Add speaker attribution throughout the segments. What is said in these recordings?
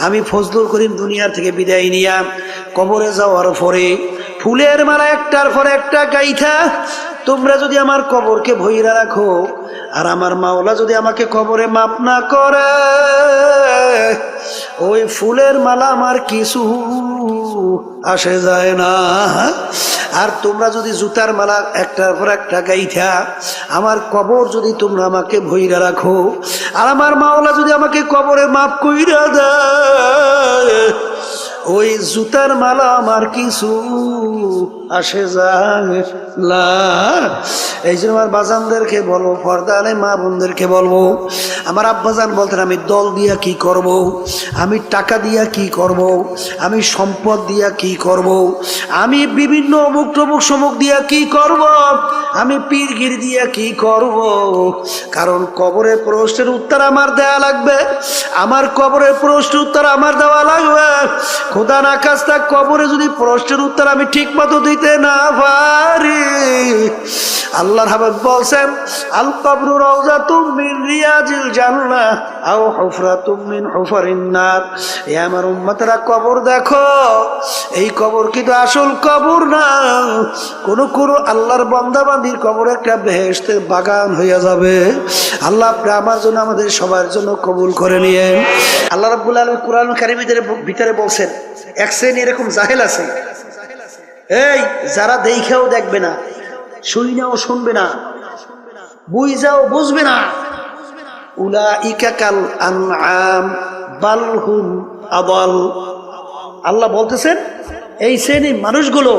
Speaker 1: আমি ফজলুল করিম দুনিয়া থেকে বিদায় নিয়া কবরে যাওয়ার পরে ফুলের মালা একটার পর একটা গাইথা তোমরা যদি আমার কবরকে ভইরা রাখো আর আমার মাওলা যদি আমাকে কবরে মাপ না করে ওই ফুলের মালা আমার কিছু আসে যায় না। আর তোমরা যদি জুতার মালা একটার পর একটা গাইথা আমার কবর যদি তোমরা আমাকে ভইরা রাখো আর আমার মাওলা যদি আমাকে কবরে মাপ কইরা দেয় ওই জুতার মালা আমার কিছু আসে যায় না। এই জন্য আমার বাজানদেরকে বলবো, পর্দানে মা বোনদেরকে বলবো, আমার আব্বাজান বলতেন আমি দল দিয়া কি করব, আমি টাকা দিয়া কি করব, আমি সম্পদ দিয়া কি করব, আমি বিভিন্ন অমুক টমুক সমুক দিয়া কি করব, আমি পীরগির দিয়া কি করব। কারণ কবরের প্রশ্নের উত্তর আমার দেওয়া লাগবে, আমার কবরের প্রশ্নের উত্তর আমার দেওয়া লাগবে। খোদা না খাস্তা কবরে যদি প্রশ্নের উত্তর আমি ঠিক মতো দিতে না পারি, আল্লাহর হাবিব বলছেন আল কবরু রাউযাতুম মিন রিয়াজিল জান্নাহ আও হুফরাতুম মিন হুফারিন নার। এ আমার উম্মতরা কবর দেখো, এই কবর কিন্তু আসল কবর না, কোন কোন আল্লাহর বান্দা বান্দির কবর একটা বেহেশতের বাগান হয়ে যাবে। আল্লাহ আপনি আমার জন্য আমাদের সবার জন্য কবুল করে নিয়েন। আল্লাহ রাব্বুল আলামিন কুরআন কারীমের ভিতরে বলছেন এক শ্রেণী এরকম জাহেল আছে, এই যারা দেখাও দেখবে না, শুইনাও শুনবে না, বুঝাও বুঝবে না, উলাইকা কাল আনআম বাল হুম আদাল। আল্লাহ বলতেছেন এই শ্রেণীর মানুষগুলো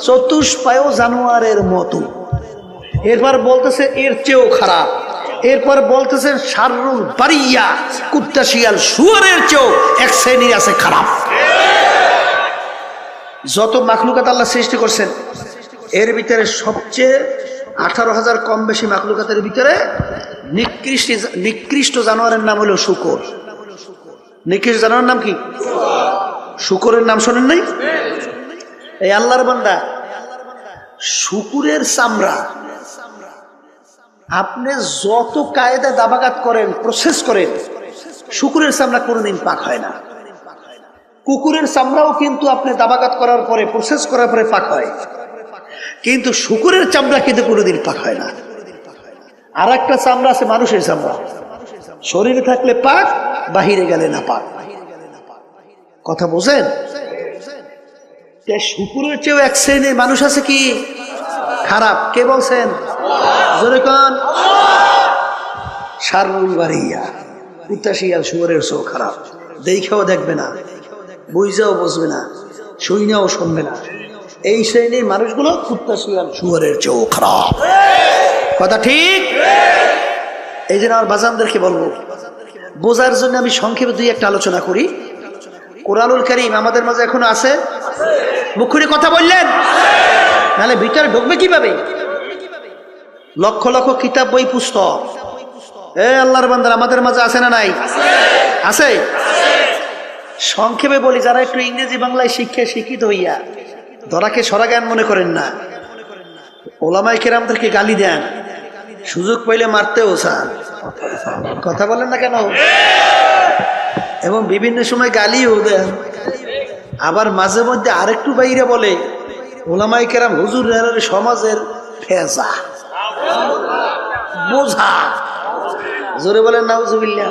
Speaker 1: চতুষ্পায় জানোয়ারের মতো। এরপর বলতেছে এর চেয়েও খারাপ, এরপর বলতেছেন শাররুল বারিয়া, কুত্তা শিয়াল শুয়োরের চেয়েও এক শ্রেণীর আছে খারাপ। যত মাখলুকাত আল্লাহ সৃষ্টি করছেন এর ভিতরে সবচেয়ে 18,000 কম বেশি মাখলুকাতের ভিতরে নিকৃষ্ট জানোয়ারের নাম হলো শূকর। নিকৃষ্ট জানোয়ারের নাম কি? শূকরের নাম শোনেন নাই? এই আল্লাহর বান্দা, শূকরের চামড়া আপনি যত কায়দা দাবাগাত করেন, প্রসেস করেন, শূকরের চামড়া কোনোদিন পাক হয় না। কুকুরের চামড়াও কিন্তু আপনি দাবাগাত করার পরে, প্রসেস করার পরে পাক হয়, কিন্তু শূকরের চামড়া কিন্তু কোনোদিন পাক হয় না। আর একটা চামড়া আছে মানুষের চামড়া, শরীরে থাকলে পাক, বাহিরে গেলে না পাক। কথা বোঝেন? শূকরের চেয়েও এক শ্রেণীর মানুষ আছে কি খারাপ। কে বলছেন? জোরে কোন? শাররুল বারিয়া, কুত্তা শিয়াল শুয়োরের চেয়েও খারাপ। দেখাও দেখবে না, বুঝাও বুঝবে না, শুইনাও শুনবে না। এই শ্রেণীর মানুষগুলো কুত্তা শিয়াল শুয়োরের চেয়েও খারাপ। কথা ঠিক? এই জন্য আমার বাজানদেরকে বলবো, বোঝার জন্য আমি সংক্ষেপে দুই একটা আলোচনা করি। কোরআনুল কারীম আমাদের মাঝে এখনো আছে? মুখুরি কথা বললেন, নাহলে ভিতরে ঢুকবে কিভাবে? লক্ষ লক্ষ কিতাব, বই, পুস্তক। আল্লাহর বান্দারা আমাদের মাঝে আছে না নাই? আছে। সংক্ষেপে বলি, যারা একটু ইংরেজি বাংলায় শিক্ষিত হইয়া ধরাকে সরা জ্ঞান মনে করেন না, ওলামায়ে কেরামদেরকে গালি দেন, সুযোগ পাইলে মারতেও চান। কথা বলেন না কেন? এবং বিভিন্ন সময় গালিও দেন। আবার মাঝে মধ্যে আরেকটু বাইরে বলে ওলামায়ে কেরাম হুজুর সমাজের ফেজা বোঝা। জোরে বলেন নাউজুবিল্লাহ।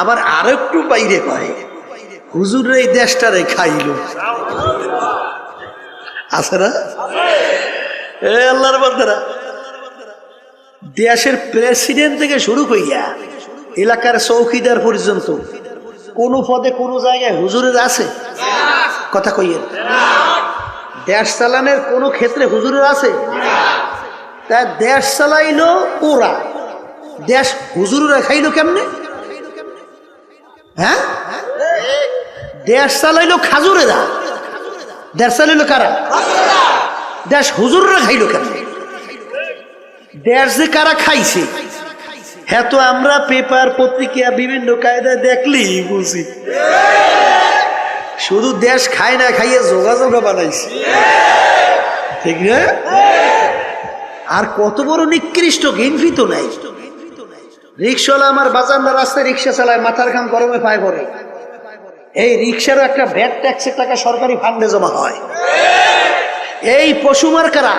Speaker 1: আবার আরেকটু বাইরে কয় হুজুর এই দেশটারে খাইল। আছে না? আল্লাহর বান্দারা, দেশের প্রেসিডেন্ট থেকে শুরু কইয়া এলাকার চৌকিদার পর্যন্ত কোন পদে কোন জায়গায় হুজুরের আছে? কথা কইয়েন। দেশ চালানোর কোন ক্ষেত্রে হুজুরের আছে? তা দেশ চালাইলো ওরা, দেশ হুজুরেরা খাইলো কেমনে? হ্যাঁ, দেশ চালাইলো খাজুরেরা, দেশ চালাইলো কারা? দেশ হুজুররা খাইলো কেমনে? দেশ যে কারা খাইছে হ্যাঁ তো আমরা পেপার পত্রিকা বিভিন্ন কায়দায় দেখলেই বুঝি। শুধু দেশ খায় না, খাইয়ে যোগাযোগ বানাইছে, ঠিক না? আর কত বড় নিকৃষ্ট, ঘৃণিত নাই। রিক্সাওয়ালা আমার বাজারটা রাস্তায় রিক্সা চালায়, মাথার ঘাম গরমে পায় পড়ে। এই রিক্সারও একটা ভ্যাট ট্যাক্সের টাকা সরকারি ফান্ডে জমা হয়। এই পশুমার্কারা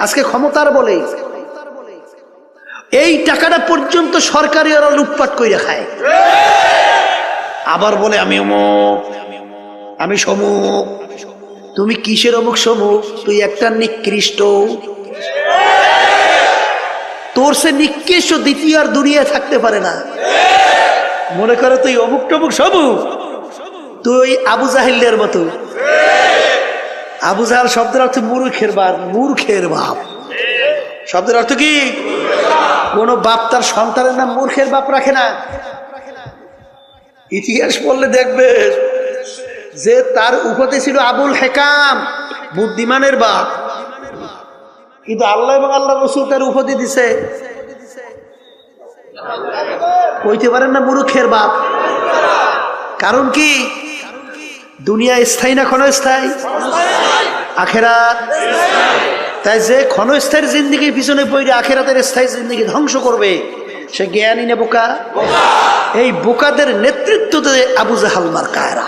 Speaker 1: আজকে ক্ষমতার বলে এই টাকাটা পর্যন্ত সরকারি ওরা লুটপাট করে খায়। আবার বলে আমি অমুক, আমি সমুক। তুমি কিসের অমুক সমুক? তুই একটা নিকৃষ্ট, তোর সে নিকৃষ্ট দ্বিতীয় আর দুনিয়ায় থাকতে পারে না। মনে করে তুই অমুক টমুক সমুক, তুই আবু জাহিলের মতো। আবু জাহাল শব্দের অর্থ মূর্খের বাপ, মূর্খের বাপ শব্দের অর্থ কি? কোন বাপ তার সন্তানের নাম মূর্খের বাপ রাখে না। ইতিহাস পড়লে দেখবে যে তার উপাধি ছিল আবুল হেকাম, বুদ্ধিমানের বাপ। কিন্তু আল্লাহ এবং আল্লাহ রসুল তার উপাধি দিছে, কইতে পারেন না মূর্খের বাপ। কারণ কি? দুনিয়া স্থায়ী না ক্ষণস্থায়ী? আখেরাত। তাই যে ক্ষণস্থায়ী জিন্দেগির পিছনে পড়ে আখেরাতের স্থায়ী জিন্দেগি ধ্বংস করবে, সে জ্ঞানী না বোকা? এই বোকাদের নেতৃত্বতে আবু জাহাল মার্কায়রা।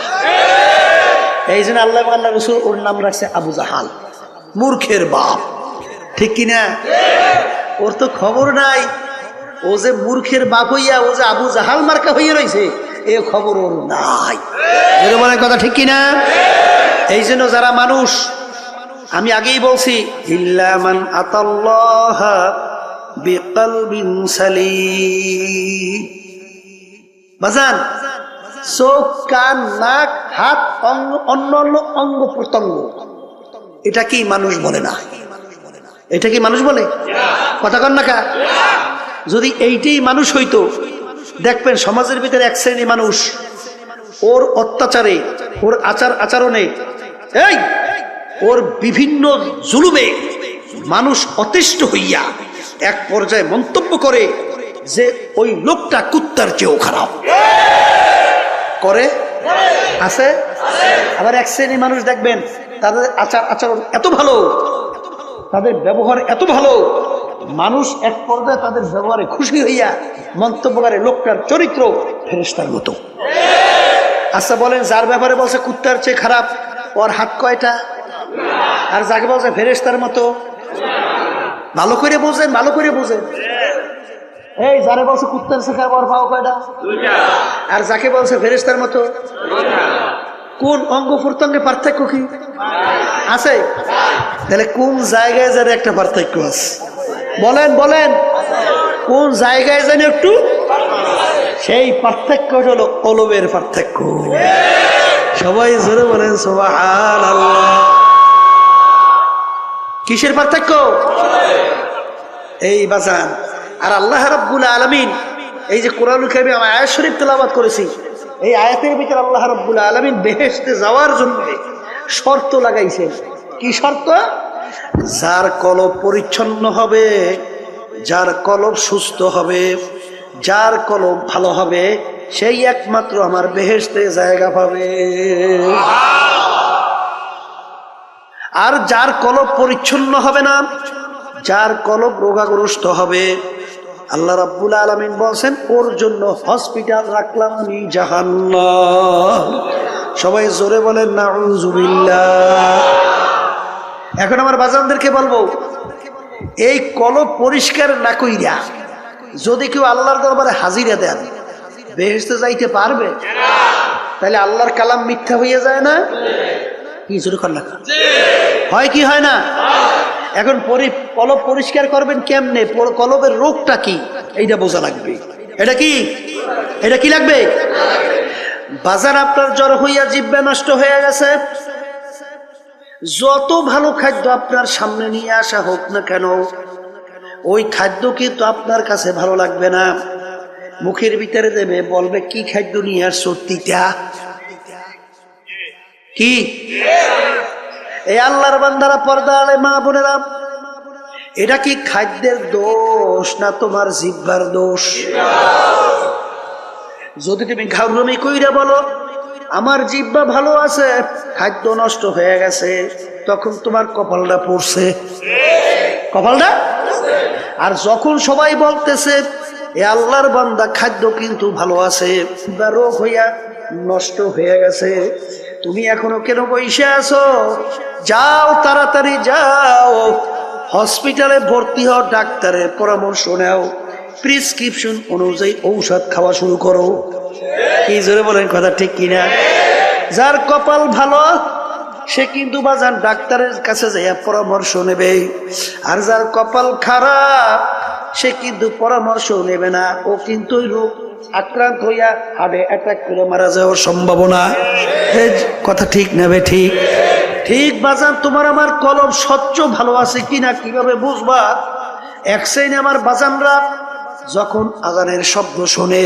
Speaker 1: এই জন্য আল্লাহ এবং আল্লাহ রসুল ওর নাম রাখছে আবু জাহাল, মূর্খের বাপ। ঠিক কিনা? ওর তো খবর নাই ও যে মূর্খের বাপ হইয়া ও যে আবু জাহাল মার্কা হইয়া রয়েছে, এ খবর ওর নাই। মনে কথা ঠিক কিনা? এই জন্য যারা মানুষ, আমি আগেই বলছি, ইল্লা মান আতাল্লাহ বিকলবিন সালিম। বাজান, চোখ, কান, নাক, হাত, অন্য অন্য অঙ্গ প্রত্যঙ্গ, এটা কি মানুষ বলে না? এটা কি মানুষ বলে? কথা কন না কা? যদি এইটাই মানুষ হইতো, দেখবেন সমাজের ভিতরে এক শ্রেণী মানুষ ওর অত্যাচারে, ওর আচার আচরণে, এই ওর বিভিন্ন জুলুমে মানুষ অতিষ্ঠ হইয়া এক পর্যায়ে মন্তব্য করে যে ওই লোকটা কুত্তার চেয়েও খারাপ। করে আছে। আবার এক শ্রেণী মানুষ দেখবেন তাদের আচার আচরণ এত ভালো, তাদের ব্যবহার এত ভালো, মানুষ এক পর্যায়ে তাদের ব্যবহারে খুশি হইয়া মন্তব্য করে লোকটার চরিত্র ফেরেশতার মতো। আচ্ছা বলেন, যার ব্যাপারে বলছে কুত্তার চেয়ে খারাপ, ওর হাত কয়টা? আর যাকে বলছে ফেরেশতার মতো, ভালো করে বোঝেন, ভালো করে বোঝেন। এই যারে বলছে কুত্তার চেয়ে খারাপ, ওর পাও কয়টা? আর যাকে বলছে ফেরেশতার মতো, কোন অঙ্গ প্রত্যঙ্গে পার্থক্য কি আছে? তাহলে কোন জায়গায় যেন একটা পার্থক্য আছে? বলেন বলেন, কোন জায়গায় যেন একটু? সেই পার্থক্য হলো কলবের পার্থক্য। সবাই জোরে বলেন সুবহানাল্লাহ। কিসের পার্থক্য? এই বাজান। আর আল্লাহ রাব্বুল আলামিন এই যে কোরআনুল কারীমে আমি আয়াত শরীফ তেলাওয়াত করেছি, এই আয়াতের ভিতরে আল্লাহ রাব্বুল আলামিন বেহেশতে যাওয়ার জন্য শর্ত লাগাইছেন। কি শর্ত? যার কলব পরিচ্ছন্ন হবে, যার কলব সুস্থ হবে, যার কলব ভালো হবে, সেই একমাত্র আমার বেহেশতে জায়গা পাবে। আর যার কলব পরিচ্ছন্ন হবে না, যার কলব রোগাগ্রস্ত হবে, আল্লাহ রাব্বুল আলামিন বলছেন ওর জন্য হসপিটাল রাখলাম আমি জাহান্নাম। সবাই জোরে বলেন নাউযুবিল্লাহ। এখন আমার বাজানদেরকে বলবো, এই কলব পরিষ্কার না কইরা যদি কেউ আল্লাহর দরবারে হাজিরা দেন, বেহেশতে যাইতে পারবে? তাহলে আল্লাহর কালাম মিথ্যা হয়ে যায় না? কি জোরে কর না? হয় কি হয় না? এখন কলব পরিষ্কার করবেন কেমনে? কলবের রোগটা কি এইটা বোঝা লাগবে। এটা কি? এটা কি লাগবে? বাজার আপনার জ্বর হইয়া জিহ্বা নষ্ট হয়ে গেছে, যত ভালো খাদ্য আপনার সামনে নিয়ে আসা হোক না কেন, ওই খাদ্য কিন্তু আপনার কাছে ভালো লাগবে না। মুখের ভিতরে দেবে, বলবে কি খাদ্য নিয়ে আসছো? তিতা। কি? এই আল্লাহর বান্দারা, পর্দা আলে মা বোনেরা, এটা কি খাদ্যের দোষ না তোমার জিহ্বার দোষ? যদি তুমি ঘাউরমি কইরা বলো আমার জিহ্বা ভালো আছে, খাদ্য নষ্ট হয়ে গেছে, তখন তোমার কপালটা পড়ছে। কপালটা। আর যখন সবাই বলতেছে এ আল্লাহর বান্দা খাদ্য কিন্তু ভালো আছে, রোগ হইয়া নষ্ট হয়ে গেছে, তুমি এখনো কেন বসে আছো? যাও, তাড়াতাড়ি যাও, হসপিটালে ভর্তি হও, ডাক্তারের পরামর্শ নাও, প্রেসক্রিপশন অনুযায়ী ঔষধ খাওয়া শুরু করো। কি জোরে বলেন কথা ঠিক কিনা? যার কপাল ভালো সে কিন্তু বাজান ডাক্তারের কাছে যাইয়া পরামর্শ নেবে, আর যার কপাল খারাপ সে কিন্তু পরামর্শ নেবে না, ও কিন্তু ওই রোগ আক্রান্ত হইয়া হার্টে অ্যাটাক করে মারা যাওয়ার সম্ভাবনা। কথা ঠিক নেবে? ঠিক ঠিক বাজান, তোমার আমার কলম স্বচ্ছ ভালো আছে কিনা কিভাবে বুঝবা? এক শ্রেণী আমার বাজানরা যখন আজানের শব্দ শোনে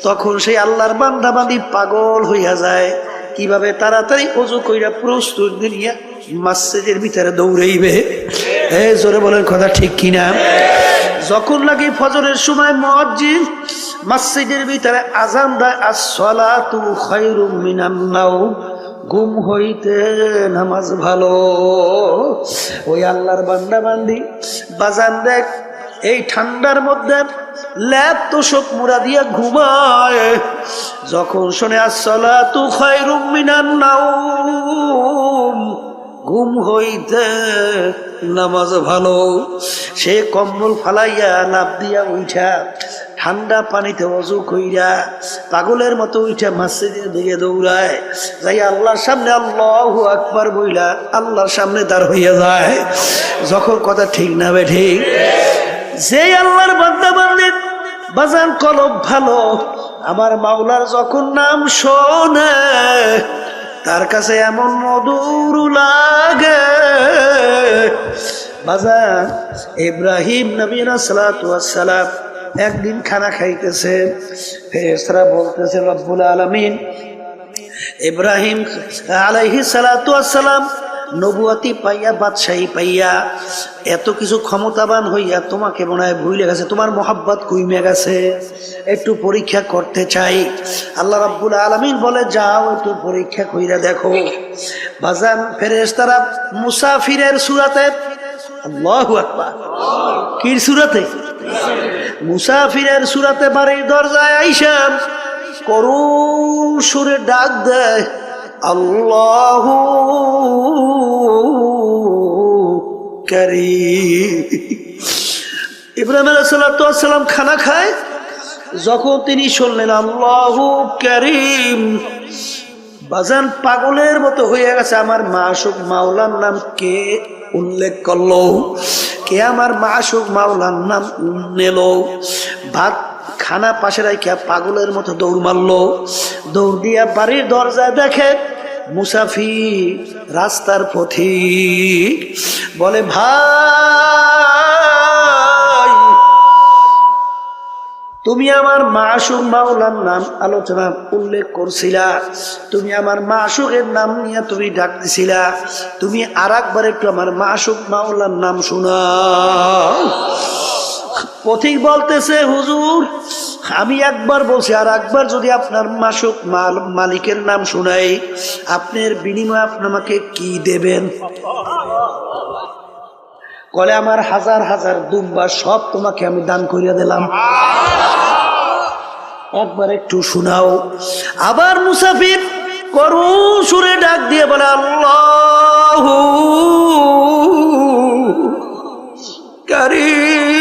Speaker 1: তখন সেই আল্লাহর বান্দা বান্দি পাগল হইয়া যায়, কিভাবে তাড়াতাড়ি ওযু কইরা প্রস্তুত নিয়া মসজিদের ভিতরে দৌড়াইবে। জোরে বলেন কথা ঠিক কিনা? যখন লাগে ফজরের সময় মুয়াজ্জিন মসজিদের ভিতরে আজান দেয়, as-সালাতু খায়রুম মিনান নাওম, ঘুম হইতে নামাজ ভালো। ওই আল্লাহর বান্দা বান্দি বাজান দেখ এই ঠান্ডার মধ্যে ল্যাপ তোষক মুড়া দিয়া ঘুমায়, যখন শোনে as-সালাতু খায়রুম মিনান নাওম, ঘুম হইতে নামাজ ভালো, সে কম্বল ফালাইয়া লাফ দিয়া উঠা ঠান্ডা পানিতে ওযু কইরা পাগলের মতো উঠা মসজিদের দিকে দৌড়ায়, যাই আল্লাহর সামনে আল্লাহু আকবার বইলা আল্লাহর সামনে দাঁড় হইয়া যায়। যখন কথা ঠিক না বে ঠিক? যে আল্লাহর বান্দা বান্দি বাজান কলব ভালো, আমার মাওলার যখন নাম শোনে তার কাছে এমন মধুর লাগে। বাজান ইব্রাহিম নবী সালাতু ওয়াস সালাম একদিন খানা খাইতেছে, ফেরেশতারা বলতেছে রব্বুল আলামিন ইব্রাহিম আলাইহিস সালাতু ওয়াস সালাম নবুয়তি পাইয়া বাদশাহী পাইয়া এত কিছু ক্ষমতাবান হইয়া তোমাকে মনে হয় ভুলে গেছে, তোমার মোহাব্বত কইমে গেছে, একটু পরীক্ষা করতে চাই। আল্লাহ রাব্বুল আলামিন বলে যাও একটু পরীক্ষা কইরা দেখো। বাজান ফেরেশতারা মুসাফিরের সূরাতে, আল্লাহু আকবার, কি সূরাতে? মুসাফিরের সূরাতে বাড়ির দরজায় আইসা করুণ সুরে ডাক দেয়, আল্লাহু কারীম। ইব্রাহিম আলাইহিস সালাতু ওয়াস সালাম খানা খায়, যখন তিনি শুনলেন আল্লাহু কারীম, বাজান পাগলের মতো হয়ে গেছে। আমার মাশুক মাওলার নাম কে উল্লেখ করলো, কে আমার মাশুক মাওলার নাম নিল। ভাত খানা পাশে রাখিয়া পাগলের মতো দৌড় মারলো, দৌড় দিয়া বাড়ির দরজায় দেখে মুসাফির রাস্তার পথিক, বলে ভাই তুমি আমার মাশুক মাওলার নাম আলোচনা উল্লেখ করছিলা, তুমি আমার মাশুকের নাম নিয়ে তুমি ডাক দিছিলা, তুমি আর একবার একটু আমার মাশুক মাওলার নাম শোনাও। পথিক বলতেছে হুজুর আমি একবার বলছি, আর একবার যদি আপনার মাশুক মালিকের নাম শোনাই আপনার বিনিময়ে আপনি আমাকে কি দেবেন? বলে আমার হাজার হাজার দুম্বা সব তোমাকে আমি দান করিয়া দিলাম, একবার একটু শোনাও। আবার মুসাফির করুণ সুরে ডাক দিয়ে বলে আল্লাহু কারীম।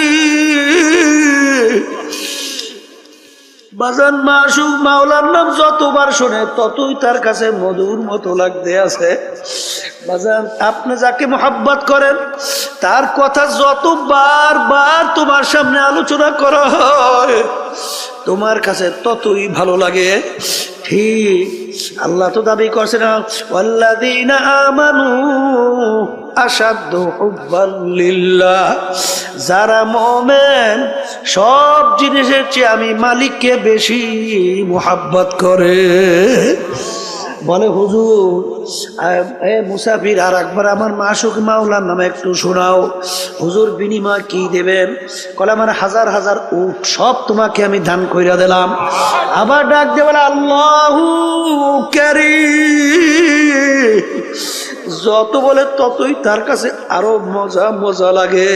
Speaker 1: বাজান মাশুক মাওলার নাম যতবার শোনে ততই তার কাছে মধুর মতো লাগতে আছে। বাজান আপনি যাকে মোহাব্বত করেন তার কথা যতবার বার তোমার সামনে আলোচনা করা হয় তোমার কাছে ততই ভালো লাগে। ঠিক আল্লাহ তো দাবি করছে না, ওয়াল্লাযীনা আমানু আশাদ্দু হুব্বান লিল্লাহ, যারা মুমিন সব জিনিসের চেয়ে আমি মালিককে বেশি মোহাব্বত করে। বলে হুজুর মুসাফির আর একবার আমার মাশুক মাওলার নামে একটু শোনাও। হুজুর বিনিময় কি দেবেন? বলে আমার হাজার হাজার উট সব তোমাকে আমি দান কইরা দিলাম। আবার ডাক দিয়ে বলে আল্লাহু কারীম। যত বলে ততই তার কাছে আরো মজা মজা লাগে।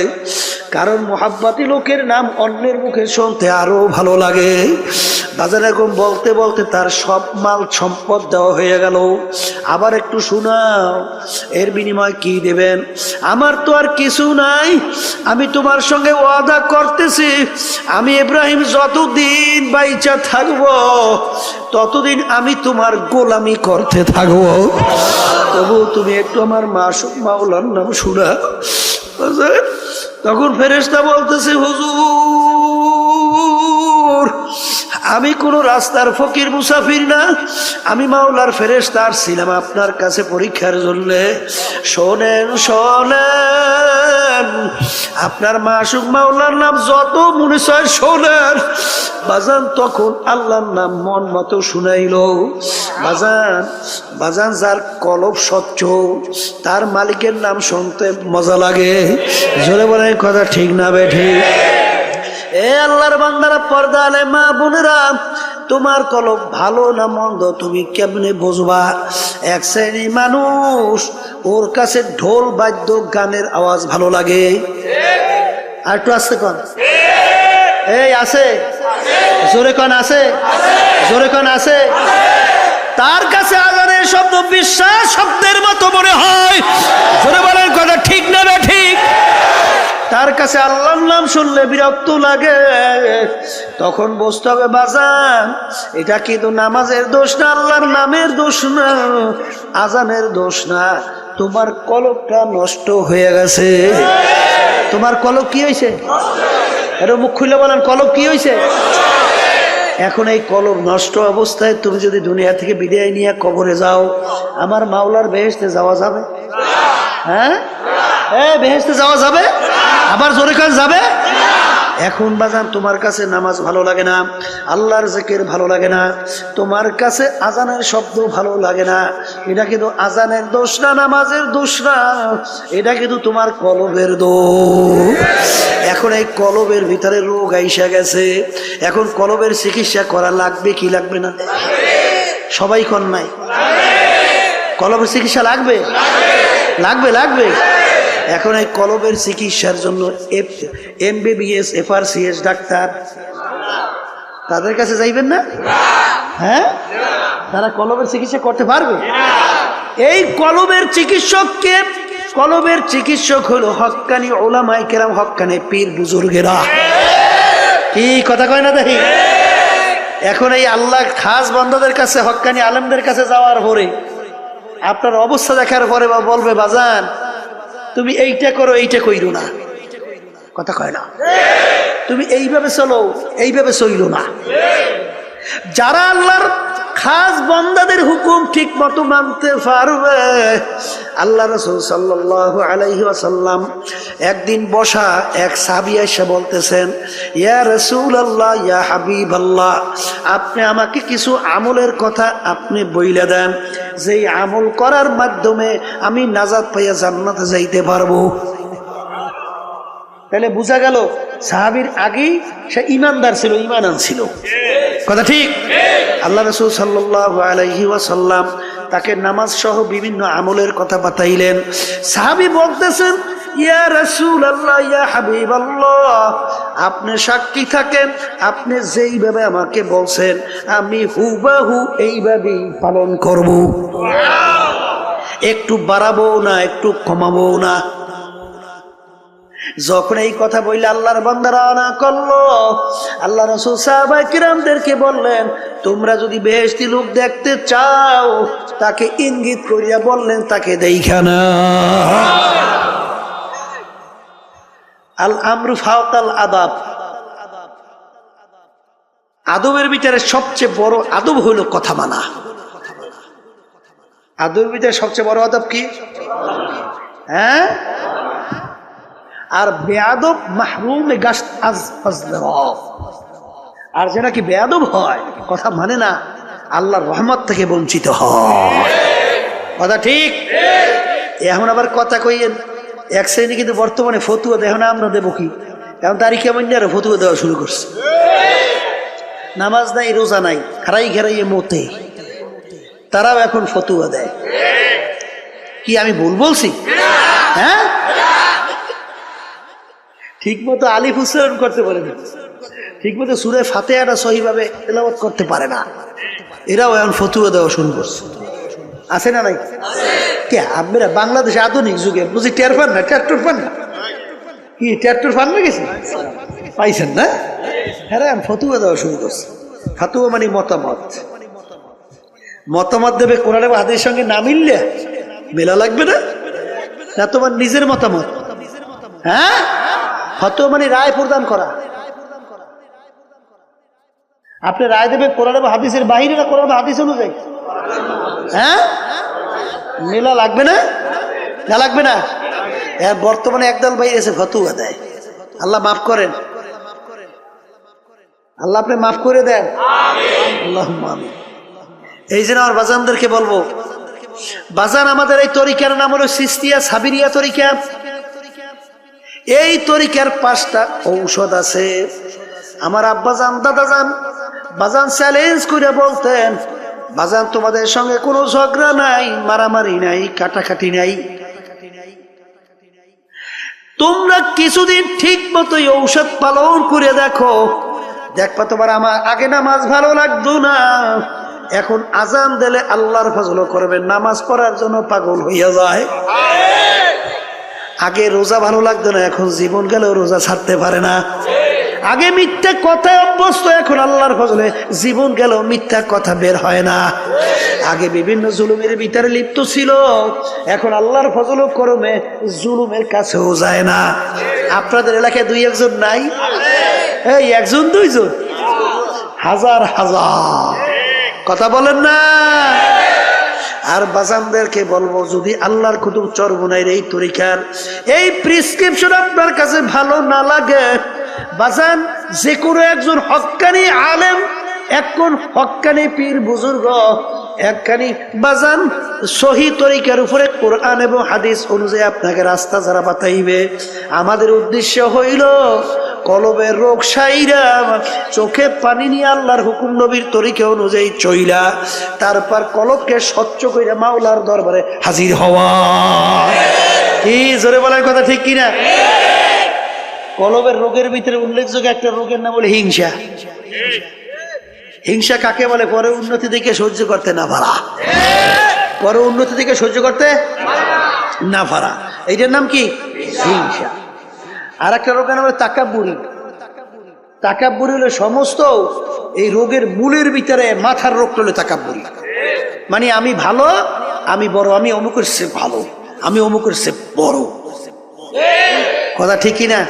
Speaker 1: কারণ মোহাব্বতি লোকের নাম অন্যের মুখে শুনতে আরো ভালো লাগে। বাজার এরকম বলতে বলতে তার সব মাল সম্পদ দেওয়া হয়ে গেল। আবার একটু শোনাও, এর বিনিময় কি দেবেন? আমার তো আর কিছু নাই, আমি তোমার সঙ্গে ওয়াদা করতেছি, আমি ইব্রাহিম যতদিন বাইচা থাকবো ততদিন আমি তোমার গোলামি করতে থাকবো। তবু তুমি একটু আমার মাসুক মাওলার নাম শোনা। তখন ফেরেশতা বলতেছে, হুজুর আমি কোন রাস্তার ফকির মুসাফির না, আমি মাওলার ফেরেশতা ছিলাম আপনার কাছে পরীক্ষার জন্য। শোনেন শোনেন, আপনার মাসুক মাওলার নাম যত মনে চায় শোনেন। বাজান তখন আল্লাহর নাম মন মতো শুনাইল। বাজান বাজান যার কলব স্বচ্ছ তার মালিকের নাম শুনতে মজা লাগে। জোরে বলে কথা ঠিক না বেঠি? এ আল্লাহর বান্দারা, পর্দা আলে মা বোনেরা, তোমার কলব ভালো না মন্দ তুমি কেমনে বুঝবা? এক শ্রেণী মানুষ ওর কাছে ঢোল বাদ্য গানের আওয়াজ ভালো লাগে। আর একটু আসতে কন, এই আছে জোরে কন, আছে জোরে কন, আছে। তার কাছে আজানের শব্দ বিশ্বাস শব্দের মতো মনে হয়। জোরে বলেন কথা ঠিক না না ঠিক? তার কাছে আল্লাহর নাম শুনলে বিরক্ত লাগে। তখন বুঝতে হবে বাজান, এটা কিন্তু নামাজের দোষ না, আল্লাহর নামের দোষ না, আজানের দোষ না, তোমার কলবটা নষ্ট হয়ে গেছে। তোমার কলব কি হয়েছে? এটা মুখ খুলে বলেন, কলব কি হয়েছে? এখন এই কলব নষ্ট অবস্থায় তুমি যদি দুনিয়া থেকে বিদায় নিয়ে কবরে যাও, আমার মাওলার বেহেশতে যাওয়া যাবে? হ্যাঁ, বেহেশতে যাওয়া যাবে? আবার জোরে কাজ যাবে? এখন বাজান তোমার কাছে নামাজ ভালো লাগে না, আল্লাহর জিকির ভালো লাগে না, তোমার কাছে আজানের শব্দ ভালো লাগে না, এটা কিন্তু আজানের দোষ না, নামাজের দোষ না, এটা কিন্তু তোমার কলবের দোষ। এখন এই কলবের ভিতরে রোগ আইসা গেছে। এখন কলবের চিকিৎসা করা লাগবে কি লাগবে না? সবাই কন নাই? কলবের চিকিৎসা লাগবে, লাগবে, লাগবে। এখন এই কলবের চিকিৎসার জন্য MBBS FRCS ডাক্তার তাদের কাছে যাইবেন না? হ্যাঁ, তারা কলবের চিকিৎসা করতে পারবে? এই কলবের চিকিৎসককে, কলবের চিকিৎসক হলো হক্কানি উলামায়ে কেরাম, হক্কানি পীর বুজুর্গেরা। কি কথা কয় না দেখি? এখন এই আল্লাহ খাস বান্দাদের কাছে, হক্কানি আলেমদের কাছে যাওয়ার পরে আপনার অবস্থা দেখার পরে বা বলবে বাজান তুমি এইটা করো, এইটা কইরো না। কথা কয় না? তুমি এইভাবে চলো, এইভাবে চইলো না। যারা আল্লাহর খাস বান্দাদের হুকুম ঠিক মতো মানতে পারবে, আল্লাহ রাসূল সাল্লাল্লাহু আলাইহি ওয়াসাল্লাম একদিন বসা এক সাহাবী এসে বলতেছেন, ইয়া রাসূলুল্লাহ, ইয়া হাবিবাল্লাহ, আপনি আমাকে কিছু আমলের কথা আপনি বইলা দেন, যেই আমল করার মাধ্যমে আমি নাজাত পাইয়া জান্নাতে যাইতে পারবো। তাহলে বোঝা গেল সাহাবীর আগেই সে ঈমানদার ছিল, ঈমান আনছিল। কথা ঠিক? আল্লাহ রাসূল সাল্লাল্লাহু আলাইহি ওয়াসাল্লাম তাকে নামাজ সহ বিভিন্ন আমলের কথা বাতাইলেন। সাহাবী বলতেছেন, ইয়া রাসূলুল্লাহ, ইয়া হাবিবাল্লাহ, আপনি সাক্ষী থাকেন, আপনি যেইভাবে আমাকে বলছেন আমি হুবাহু এইভাবেই পালন করব, একটু বাড়াবো না, একটু কমাবো না। যখন এই কথা বললে আল্লাহর বান্দারা না করলো, আল্লাহ রাসূল সাহাবায়ে কিরামদেরকে বললেন, তোমরা যদি বেহেশতি লোক দেখতে চাও তাকে ইঙ্গিত করিয়া বললেন তাকে দেইখা না। আল আমরু ফাওকাল আদাব, আদবের ভিতরে সবচেয়ে বড় আদব হলো কথা মানা। আদবের ভিতরে সবচেয়ে বড় আদব কি? হ্যাঁ, আর বেয়াদব মাহরুমে গাশত আজ ফাজলাহ, আর যে নাকি বেয়াদব হয়, কথা মানে না, আল্লাহর রহমত থেকে বঞ্চিত হয়। কথা ঠিক? এখন আবার কথা কইয়েন এক শ্রেণী কিন্তু বর্তমানে ফতুয়া দেয় না, আমরা দেবো কি? এখন তারিখে মনে আর ফতুয়া দেওয়া শুরু করছে। নামাজ নাই, রোজা নাই, খারাই ঘেরাইয়ে মতে, তারাও এখন ফতুয়া দেয়। কি আমি ভুল বলছি? হ্যাঁ, ঠিক মতো আলিফ উচ্চারণ করতে পারে না, ঠিক মতো সূরা ফাতিহাটা সহিভাবে তেলাওয়াত করতে পারে না, এরাও এখন ফতুয়া দেওয়া শুরু করছে। আছে না নাই? কে আপনারা বাংলাদেশে আধুনিক যুগে বুঝি টের পান না? ট্রাক্টর পান না? কি ট্রাক্টর পান না গেছে? পাইছেন না? হ্যাঁ, ফতুয়া দেওয়া শুরু করছে। ফতুয়া মানে মতামত। মতামত দেবে কোরআন এবং হাদিসের সঙ্গে না মিললে মেলা লাগবে না? না তোমার নিজের মতামত? হ্যাঁ, ফতুয়া মানে রায় প্রদান করা। আপনি রায় দেবে কোরআন এবং হাদিসের বাইরে না কোরআন এবং হাদিস অনুযায়ী? হ্যাঁ, মেলা লাগবে না? না লাগবে না? বর্তমানে একদল ভাই এসে ফতুয়া দেয়। আল্লাহ মাফ করেন, আল্লাহ আপনি মাফ করে দেন। আল্লাহুম্মা আমিন। এই জন্য আমার বাজানদেরকে বলবো, বাজান আমাদের এই তরিকার নাম হলো সিস্তিয়া সাবিরিয়া তরিকা। এই তরিকার 5টা ঔষধ আছে। আমার আব্বাজান দাদাজান বাজান চ্যালেঞ্জ করে বলতেন, বাজান তোমাদের সঙ্গে কোনো ঝগড়া নাই, মারামারি নাই, কাটাকাটি নাই, তোমরা কিছুদিন ঠিক মতো ঔষধ পালন করে দেখো, দেখবা তোমার আমার আগে নামাজ ভালো লাগতো না, এখন আজান দিলে আল্লাহর ফজল করবে, নামাজ পড়ার জন্য পাগল হইয়া যায়। আগে রোজা ভালো লাগতো না, এখন জীবন গেলেও রোজা ছাড়তে পারে না। আগে মিথ্যা কথায় অভ্যস্ত, এখন আল্লাহর ফজলে জীবন গেলেও মিথ্যা কথা বের হয় না। আগে বিভিন্ন জুলুমের ভিতরে লিপ্ত ছিল, এখন আল্লাহর ফজল করমে জুলুমের কাছেও যায় না। আপনাদের এলাকায় 2-1 নাই? এই 1 2 হাজার হাজার, কথা বলেন না? আর বাজানদেরকে বলবো, যদি আল্লাহর কুতুব চরবনাইয়ের এই তরিকার এই প্রেসক্রিপশন আপনার কাছে ভালো না লাগে, বাজান যে কোনো একজন হক্কানি আলেম, একজন হক্কানি পীর বুজুর্গ, একখানি বাজান সহি তরিকার উপরে কোরআন এবং হাদিস অনুযায়ী আপনাকে রাস্তা যারা বাতাইবে। আমাদের উদ্দেশ্য হইল কলবের রোগ সাইরা, চোখে পানি নিয়ে আল্লাহর হুকুম নবীর তরিকা অনুযায়ী চইলা, তারপর কলবকে স্বচ্ছ কইরা মাওলার দরবারে হাজির হওয়া। কি জোরে বলার কথা ঠিক কিনা? কলবের রোগের ভিতরে উল্লেখযোগ্য একটা রোগের নাম বলে হিংসা। হিংসা কাকে বলে? পরে উন্নতি দিকে সহ্য করতে না পারা, পরে উন্নতি দিকে সহ্য করতে না পারা, এইটার নাম কি? হিংসা। আর একটা রোগের নাম হলো তাকাব্বুরি। তাকাব্বুরি হলো সমস্ত এই রোগের মূলের ভিতরে মাথার রোগ হলো তাকাব্বুরি। মানে আমি ভালো, আমি বড়, আমি অমুকের সে ভালো, আমি অমুকের সে বড়। কথা ঠিকই না?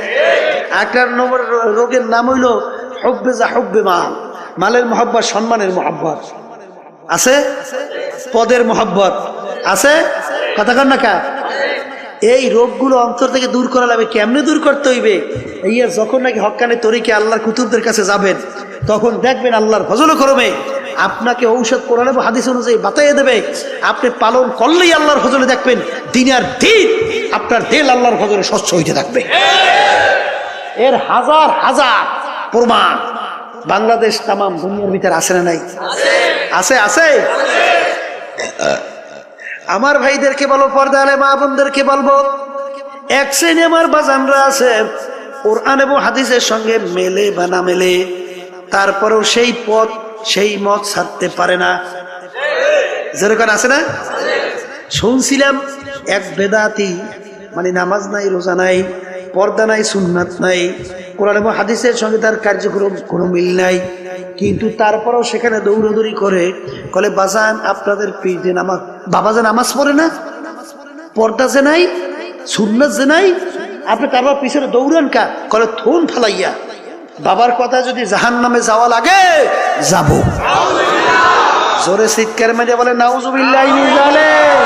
Speaker 1: একটা নম্বর রোগের নাম হইল হুব্বে যা হুব্বে মাল। মালের মহব্বত, সম্মানের মহব্বত আছে, পদের মহব্বত আছে, কথা কন না কা? এই রোগগুলো অন্তর থেকে দূর করা লাগবে। কেমনে দূর করতে হইবে? এই যখন নাকি হক্কানে তরিকে আল্লাহর কুতুবদের কাছে যাবেন, তখন দেখবেন আল্লাহর ফজল করমে আপনাকে ঔষধ কোরআন এবং হাদিস অনুযায়ী বাতাইয়ে দেবে। আপনি পালন করলেই আল্লাহর ফজলে দেখবেন দিনের দিন আপনার দিল আল্লাহর ফজলে স্বচ্ছ হইতে থাকবে। এর হাজার হাজার প্রমাণ বাংলাদেশ তামাম দুনিয়ার ভিতরে আছে না নাই? আছে, আছে। আমার ভাইদেরকে বলবো, পর্দা আলে মা বোনদেরকে বলবো, এক শ্রেণী আমার বাজানরা আছে কোরআন এবং হাদিসের সঙ্গে মেলে বা না মেলে, তারপরেও সেই পথ সেই মত ছাড়তে পারে না। যেরকম আছে না? শুনছিলাম এক বেদাতি, মানে নামাজ নাই, রোজা নাই, পর্দা নাই, সুন্নাত নাই, কোরআন এবং হাদিসের সঙ্গে তার কার্যক্রম কোনো মিল নাই, কিন্তু তারপরেও সেখানে দৌড়াদৌড়ি করে বলে, বাজান আপনাদের পীর যে নামাজ, বাবা যে নামাজ পড়ে না, পর্দা যে নাই, সুন্নাত যে নাই, আপনি তারপর পিছনে দৌড়ান কা? কলে থুন ফালাইয়া, বাবার কথা যদি জাহান্নামে যাওয়া লাগে যাব। জোরে চিৎকার মেরে বলে নাউজুবিল্লাহ মিন যালিক।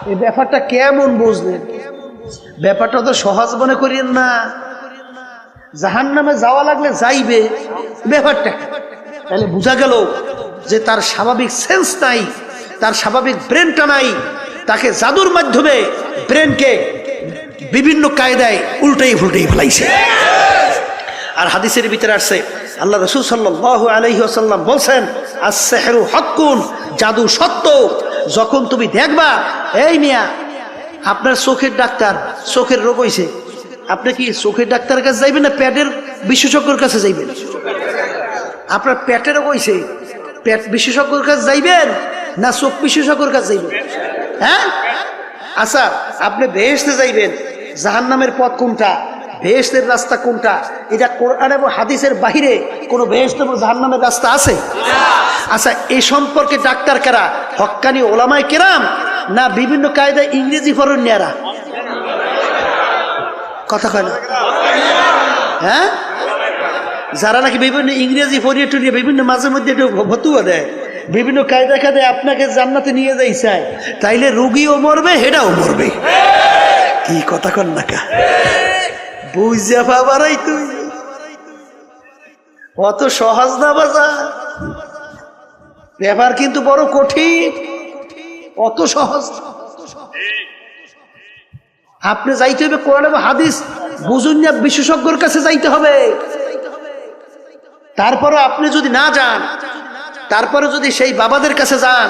Speaker 1: এই ব্যাপারটা কেমন বুঝলেন? ব্যাপারটা তো সহজ মনে করিয়েন না। জাহান্নামে যাওয়া লাগলে যাইবে, ব্যাপারটা তাহলে বোঝা গেল যে তার স্বাভাবিক সেন্স নাই, তার স্বাভাবিক ব্রেনটা নাই, তাকে জাদুর মাধ্যমে ব্রেনকে বিভিন্ন কায়দায় উল্টাই ফুলটাই ফেলাইছে। আর হাদিসের ভিতরে আসছে, আল্লাহ রাসূল সাল্লাল্লাহু আলাইহি ওয়াসাল্লাম বলছেন, আস-সিহরু হাক্কুন, জাদু সত্য। যখন তুমি দেখবা, এই মিয়া আপনার চোখের ডাক্তার, চোখের রোগ হইছে, আপনি কি চোখের ডাক্তারের কাছে যাইবেন না পেটের বিশেষজ্ঞের কাছে যাইবেন? আপনার পেটেরও কইছে, পেট বিশেষজ্ঞের কাছে যাইবেন না চোখ বিশেষজ্ঞের কাছে যাইবেন? হ্যাঁ, আচ্ছা আপনি বেহেশতে যাইবেন, জাহান্নামের পথ কোনটা, বেহেশতের রাস্তা কোনটা, এটা কোরআন এবং হাদিসের বাহিরে কোনো বেহেশত এবং জাহান্নামের রাস্তা আছে? আচ্ছা এই সম্পর্কে ডাক্তার কারা, হক্কানি ওলামায়ে কেরাম না বিভিন্ন কায়দায় ইংরেজি ফরণ্যারা? কথা কয় না? হ্যাঁ, যারা নাকি বিভিন্ন ইংরেজি ফরিয়ে টুরিয়ে বিভিন্ন মাঝে মধ্যে একটু ভতুয়া দেয়, বিভিন্ন কায়দা কায়দায় আপনাকে জান্নাতে নিয়ে যাই চায়, তাইলে রুগীও মরবে হেডাও মরবে। কি কথা কন না কা, বুঝা পাবারাই তুই অত সহজ না বাজার, ব্যাপার কিন্তু বড় কঠিন, অত সহজ। আপনি যাইতে হবে কোরআন এবং হাদিস বুঝুন না, বিশেষজ্ঞর কাছে যাইতে হবে। তারপরে আপনি যদি না যান, তারপরে যদি সেই বাবাদের কাছে যান,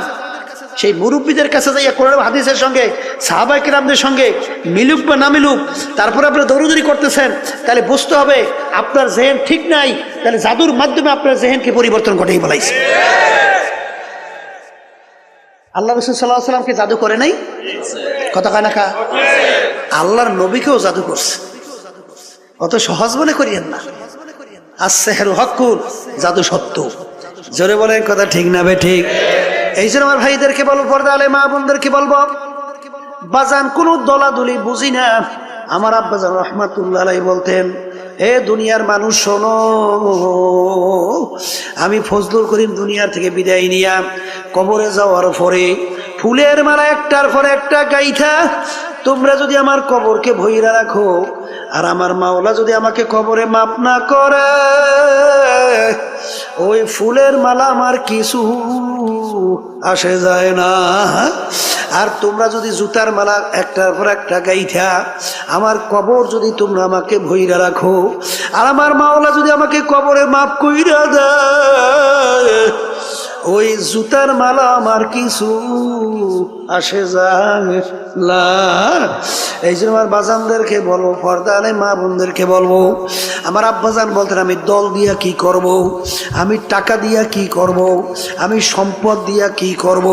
Speaker 1: সেই মুরব্বীদের কাছে যাইয়া কোরআন এবং হাদিসের সঙ্গে সাহাবায়ে কেরামদের সঙ্গে মিলুক বা না মিলুক, তারপরে আপনি দৌড়দৌড়ি করতেছেন, তাহলে বুঝতে হবে আপনার জেহেন ঠিক নাই, তাহলে জাদুর মাধ্যমে আপনার জেহেনকে পরিবর্তন ঘটাই বলাইছে। আল্লাহ রাসূল সাল্লাল্লাহু আলাইহি ওয়াসাল্লামকে জাদু করে নাই? কথা কয় না কা? আল্লাহর নবীকেও জাদু করছে, অত সহজ মনে করিয়েন না। আস-সিহরু হাক্কুন, জাদু সত্য। জোরে বলেন কথা ঠিক না বে ঠিক? এই জন্য আমার ভাইদেরকে বলবো, পর্দা আলে মা বোনদেরকে বলবো, বাজান কোনো দলাদলি বুঝি না। আমার আব্বাজান রহমাতুল্লাহ আলাইহি বলতেন, এ দুনিয়ার মানুষ শোনো, আমি ফজলুল করিম দুনিয়ার থেকে বিদায় নিয়া কবরে যাওয়ার পরে ফুলের মালা একটার পর একটা গাইথা তোমরা যদি আমার কবরকে ভইরা রাখো, আর আমার মাওলা যদি আমাকে কবরে মাপ না করে, ওই ফুলের মালা আমার কিছু আসে যায় না। আর তোমরা যদি জুতার মালা একটার পর একটা গাইথা আমার কবর যদি তোমরা আমাকে ভইরা রাখো, আর আমার মাওলা যদি আমাকে কবরে মাপ কইরা দেয়, ওই জুতার মালা আমার কিছু আসে যায় না। এই জন্য আমার বাজানদেরকে বলবো, পর্দা আলে মা বোনদেরকে বলবো, আমার আব্বাজান বলতেন, আমি দল দিয়া কি করব, আমি টাকা দিয়া কি করব, আমি সম্পদ দিয়া কি করব,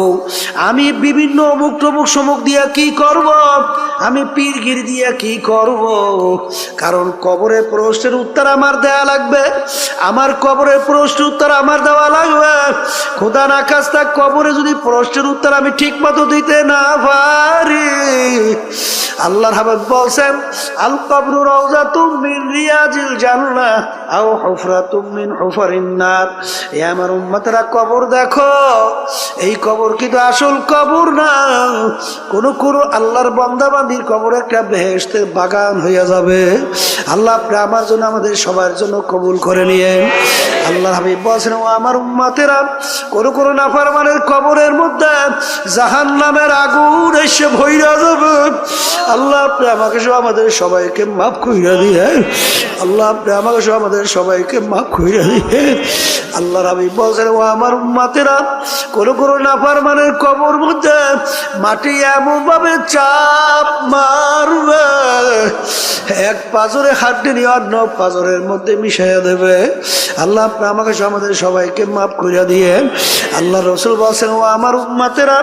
Speaker 1: আমি বিভিন্ন অমুক টমুক সমুক দিয়া কি করব, আমি পীরগিরি দিয়া কি করব, কারণ কবরের প্রশ্নের উত্তর আমার দেয়া লাগবে, আমার কবরের প্রশ্নের উত্তর আমার দেওয়া লাগবে। খোদা না খাস্তা কবরে যদি প্রশ্নের উত্তর আমি ঠিক মতো দিতে না পারি, আল্লাহর হাবিব বলছেন, আল কবরু রাউযাতুম মিন রিয়াজিল জান্নাহ আও হুফরাতুম মিন হুফারিন নার। এ আমার উম্মতরা, কবর দেখো, এই কবর কিন্তু আসল কবর না, কোন আল্লাহর বান্দা বান্দির কবর একটা বেহেশতের বাগান হইয়া যাবে। আল্লাহ আপনি আমার জন্য আমাদের সবার জন্য কবুল করে নিয়ে। আল্লাহর হাবিব বলছেন, ও আমার উম্মতেরা, কোন নাফরমানের কবরের মধ্যে জাহান্নামের আগুন এসে ভইরা যাবে। আল্লাহ আপনি আমাকে সহ আমাদের সবাইকে মাফ কইরা দিয়ে, আল্লাহ আপনি আমাকে সহ আমাদের সবাইকে মাফ কইরা দিয়ে। আল্লাহর হাবিব বলছেন, ও আমার উম্মতেরা, কোন নাফরমানের কবর মধ্যে মাটি এমন ভাবে চাপ মারবে, এক পাজরে হাড্ডি নিয়ে অন্য পাজরের মধ্যে মিশাইয়া দেবে। আল্লাহ আপনি আমাকে সহ আমাদের সবাইকে মাফ কইরা দিয়ে। আল্লাহ রাসূল বলেন, ও আমার উম্মতেরা,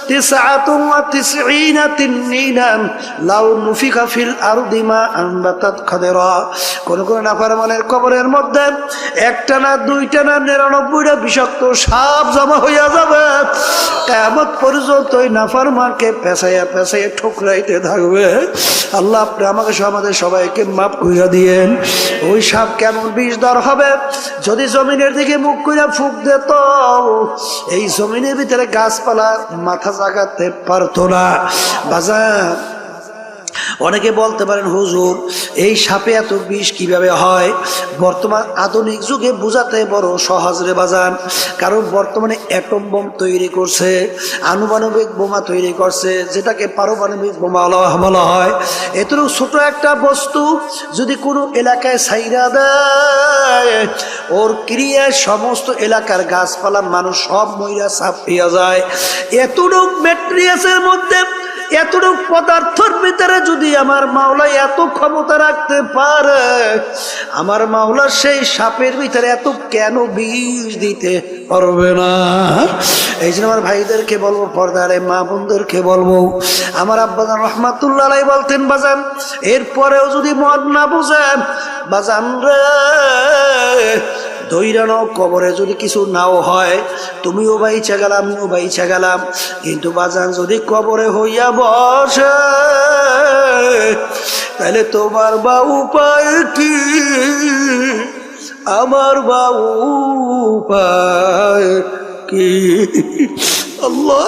Speaker 1: 99 তিননিনান লাউ নুফিকা ফিল আরদি মা আনবাতাত খাদরা। কোন নাফরমানের কবরের মধ্যে একটা না দুইটা না 99টা বিষাক্ত সাপ জমা হইয়া যাবে, কিয়ামত পর্যন্ত ওই নাফরমানকে পেছাইয়া পেছাইয়া ঠুকরাইতে থাকবে। আল্লাহ আপনি আমাকে সহ আমাদের সবাইকে মাফ কইরা দিয়েন। ওই সাপ কেমন বিষধর হবে, যদি জমিনের দিকে মুখ কইরা ফুঁক দিত, এই জমিনের ভিতরে গাছপালা মাথা জাগাতে পারতো না। বাজার, অনেকে বলতে পারেন, হুজুর এই সাপে এত বিষ কিভাবে হয়? বর্তমান আধুনিক যুগে বোঝাতে বড় সহজ রে বাজান, কারণ বর্তমানে অ্যাটম বোম তৈরি করছে, আনুপানবিক বোমা তৈরি করছে, যেটাকে পারমাণবিক বোমা বলা হয়। এতটুকু ছোট একটা বস্তু যদি কোনো এলাকায় ছাইরা দেয়, ওর ক্রিয়ায় সমস্ত এলাকার গাছপালা মানুষ সব মইরা সাপ পেয়ে যায়। এতটুকু ম্যাট্রিয়াসের মধ্যে এতটুক পদার্থের ভিতরে যদি আমার মাওলা এত ক্ষমতা রাখতে পারে, আমার মাওলা সেই সাপের ভিতরে এত কেন বিষ দিতে পারবে না? এই জন্য আমার ভাইদেরকে বলবো, পর্দারে মা বোনদেরকে বলবো, আমার আব্বাজান রহমাতুল্লাহ আলাইহি বলতেন, বাজান এরপরেও যদি মদ না বুঝেন, বাজান রে দৈরানো কবরে যদি কিছু নাও হয়, তুমিও বাইচা গেলাম, আমিও বাইচা গেলাম, কিন্তু বাজান যদি কবরে হইয়া বসে, তাহলে তোমার বা উপায় কি, আমার বা উপায় কি? আল্লাহ